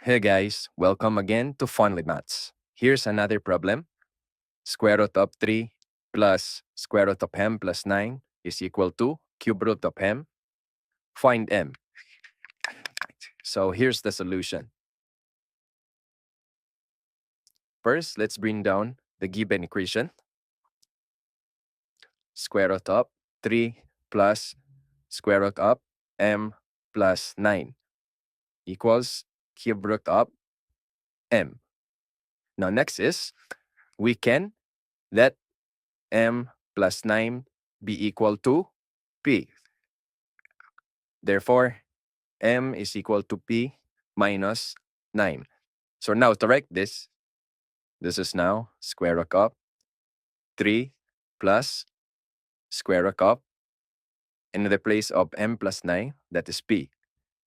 Hey guys, welcome again to Funly Maths. Here's another problem. Square root of 3 plus square root of m plus 9 is equal to cube root of m. Find m. So here's the solution. First, let's bring down the given equation. Square root of 3 plus square root of m plus 9 equals cube root of m. Now next is, we can let m plus 9 be equal to p. Therefore, m is equal to p minus 9. So now to write this is now square root of 3 plus square root of, in the place of m plus 9, that is p.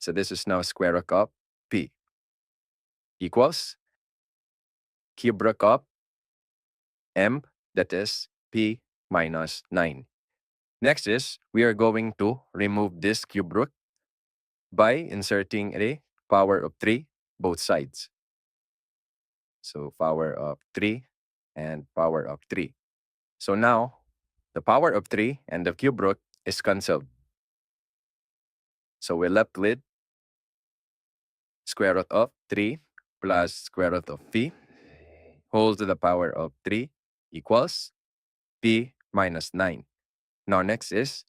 So this is now square root of p equals cube root of m, that is p minus 9. Next is, we are going to remove this cube root by inserting a power of 3 both sides. So power of 3 and power of 3. So now, the power of 3 and the cube root is cancelled. So we're left with square root of 3 plus square root of p whole to the power of 3 equals p minus 9. Now next is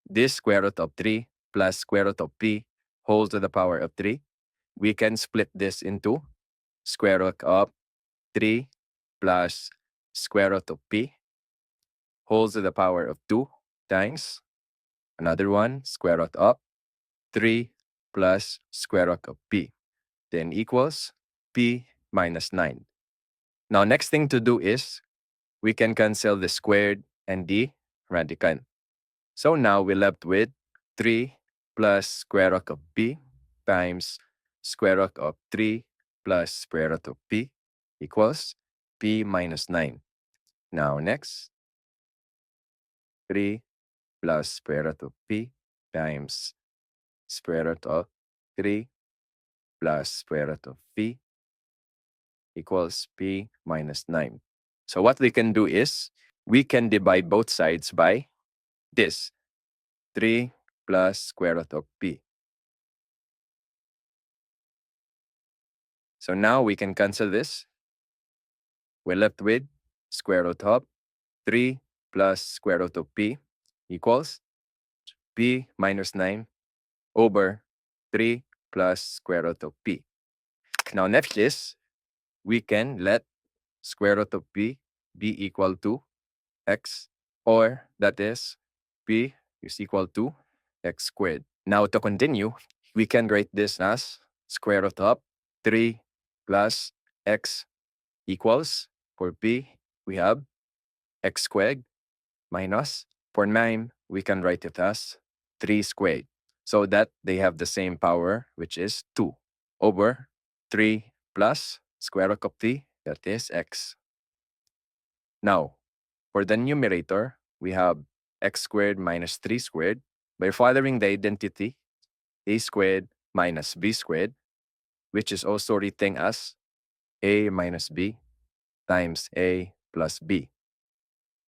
this square root of 3 plus square root of p whole to the power of 3. We can split this into square root of 3 plus square root of p whole to the power of 2 times another one, square root of 3 plus square root of p, then equals p minus 9. Now, next thing to do is we can cancel the squared and the radical. So now we're left with 3 plus square root of p times square root of 3 plus square root of p equals p minus 9. Now, next, 3 plus square root of p times square root of 3 plus square root of p equals p minus 9. So what we can do is, we can divide both sides by this, 3 plus square root of p. So now we can cancel this. We're left with square root of 3 plus square root of p equals p minus 9 over 3 plus square root of p. Now next is, we can let square root of p be equal to x, or that is p is equal to x squared. Now to continue, we can write this as square root of 3 plus x equals, for p, we have x squared minus, for 9, we can write it as 3 squared, so that they have the same power, which is 2, over 3 plus square root of t, that is x. Now, for the numerator, we have x squared minus 3 squared. By following the identity, a squared minus b squared, which is also written as a minus b times a plus b.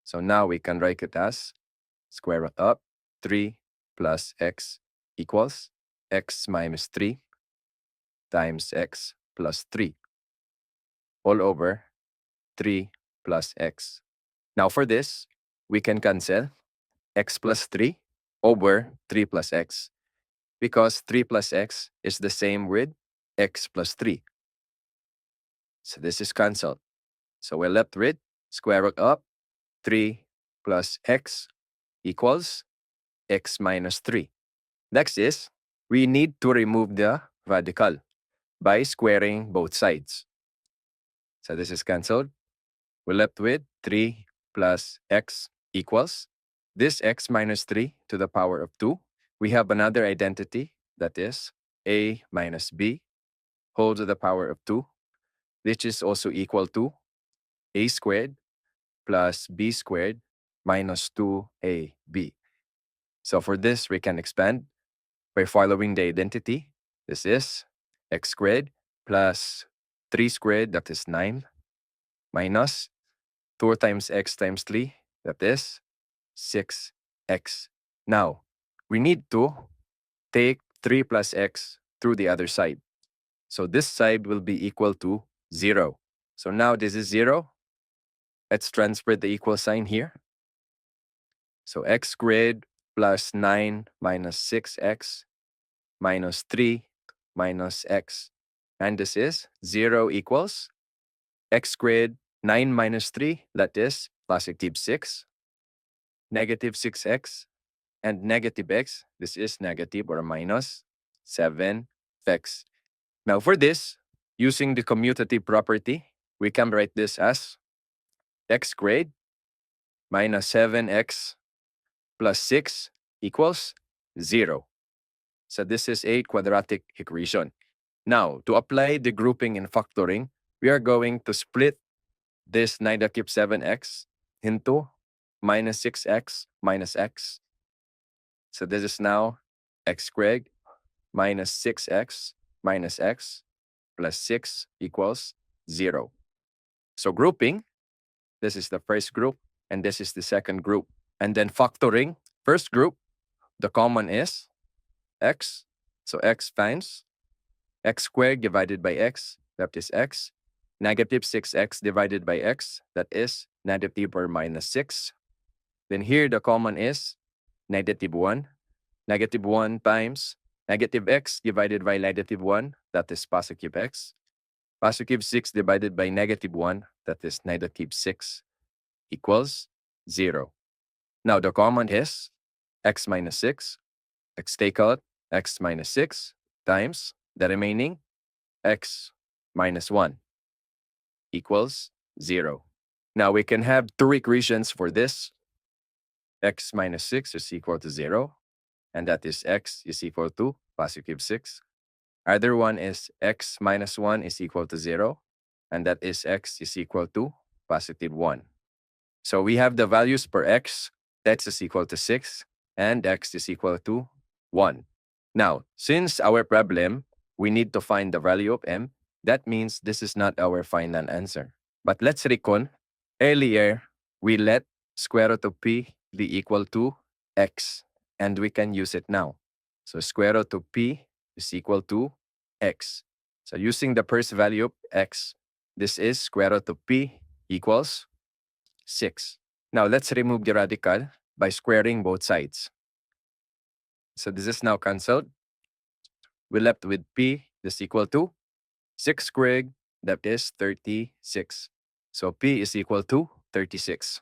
So now we can write it as square root of 3 plus x equals x minus 3 times x plus 3 all over 3 plus x. Now for this, we can cancel x plus 3 over 3 plus x, because 3 plus x is the same with x plus 3. So this is cancelled. So we're left with square root of 3 plus x equals x minus 3. Next is, we need to remove the radical by squaring both sides. So this is cancelled. We're left with 3 plus x equals this x minus 3 to the power of 2. We have another identity, that is a minus b whole to the power of 2, which is also equal to a squared plus b squared minus 2ab. So for this, we can expand by following the identity. This is x squared plus 3 squared, that is 9, minus 2 times x times 3, that is 6x. Now, we need to take 3 plus x through the other side. So this side will be equal to 0. So now this is 0. Let's transfer the equal sign here. So x squared plus 9 minus 6x minus 3 minus x. And this is 0 equals x squared 9 minus 3, that is positive 6, negative 6x, and negative x, this is negative or minus 7x. Now for this, using the commutative property, we can write this as x squared minus 7x plus 6 equals 0. So this is a quadratic equation. Now, to apply the grouping and factoring, we are going to split this negative 7x into minus 6x minus x. So this is now x squared minus 6x minus x plus 6 equals 0. So grouping, this is the first group, and this is the second group. And then factoring, first group, the common is x. So x times x squared divided by x, that is x. Negative 6x divided by x, that is negative or minus 6. Then here the common is negative 1. Negative 1 times negative x divided by negative 1, that is positive x. Positive 6 divided by negative 1, that is negative 6, equals 0. Now the common is x minus 6. X take out x minus 6 times the remaining x minus 1 equals 0. Now we can have two equations for this. X minus 6 is equal to 0, and that is x is equal to positive 6. Other one is x minus 1 is equal to 0, and that is x is equal to positive 1. So we have the values for x is equal to 6, and x is equal to 1. Now, since our problem, we need to find the value of m, that means this is not our final answer. But let's recall, earlier, we let square root of p be equal to x, and we can use it now. So square root of p is equal to x. So using the first value of x, this is square root of p equals 6. Now let's remove the radical by squaring both sides. So this is now cancelled. We're left with p is equal to 6 squared, that is 36. So p is equal to 36.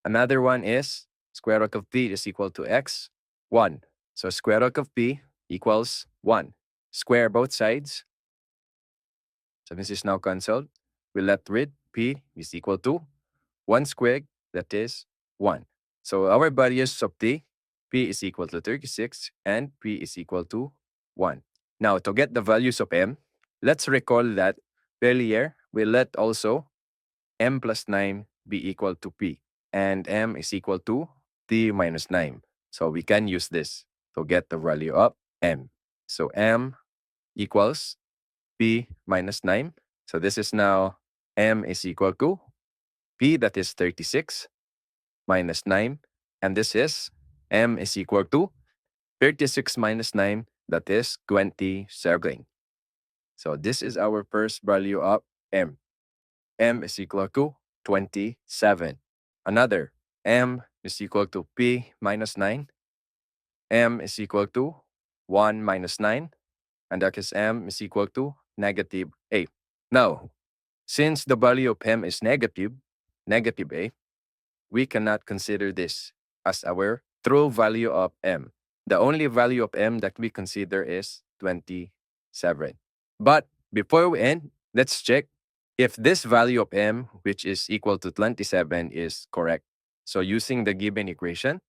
Another one is square root of p is equal to x, 1. So square root of p equals 1. Square both sides. So this is now cancelled. We're left with p is equal to 1 squared, that is 1. So our values of p is equal to 36 and p is equal to 1. Now to get the values of m, let's recall that earlier we let also m plus 9 be equal to p, and m is equal to t minus 9. So we can use this to get the value of m. So m equals p minus 9. So this is now m is equal to p, that is 36, minus 9. And this is m is equal to 36 minus 9, that is 27. So this is our first value of m. M is equal to 27. Another, m is equal to p minus 9. M is equal to 1 minus 9. And that is m is equal to negative 8. Now, since the value of m is negative 8, we cannot consider this as our true value of m. The only value of m that we consider is 27. But before we end, let's check if this value of m, which is equal to 27, is correct. So using the given equation,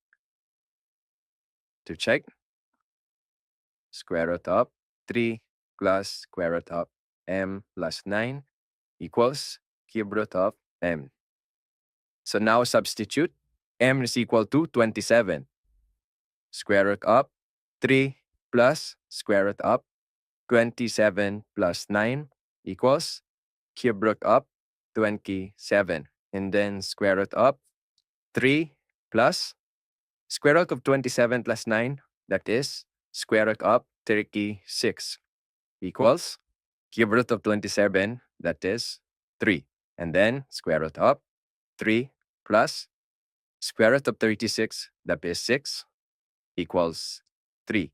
to check, square root of 3 plus square root of m plus 9 equals cube root of m. So now substitute, m is equal to 27. Square root of 3 plus square root of 27 plus 9 equals cube root of 27. And then square root of 3 plus square root of 27 plus 9, that is square root of 36, equals cube root of 27, that is 3. And then square root of 3 plus square root of 36, that is 6, equals 3.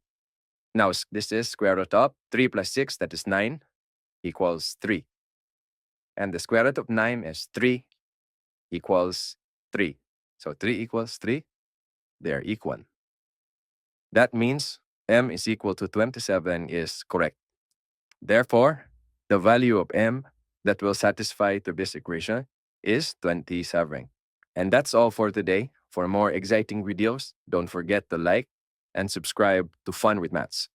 Now, this is square root of 3 plus 6, that is 9, equals 3. And the square root of 9 is 3, equals 3. So 3 equals 3, they are equal. That means m is equal to 27 is correct. Therefore, the value of m that will satisfy to this equation is 27. And that's all for today. For more exciting videos, don't forget to like and subscribe to Fun with Maths.